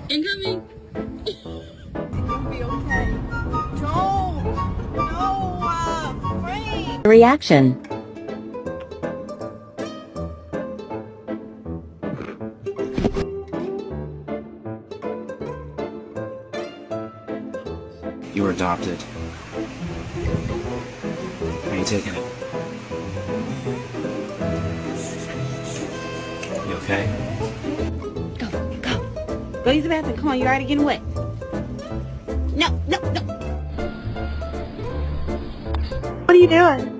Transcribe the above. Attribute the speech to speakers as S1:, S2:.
S1: Incoming.
S2: You'll be okay. Don't. No, Frank.
S3: Reaction.
S4: You were adopted. How are you taking it? You okay?
S1: Go, go. Go use the bathroom. Come on, you're already getting wet. No, no, no.
S2: What are you doing?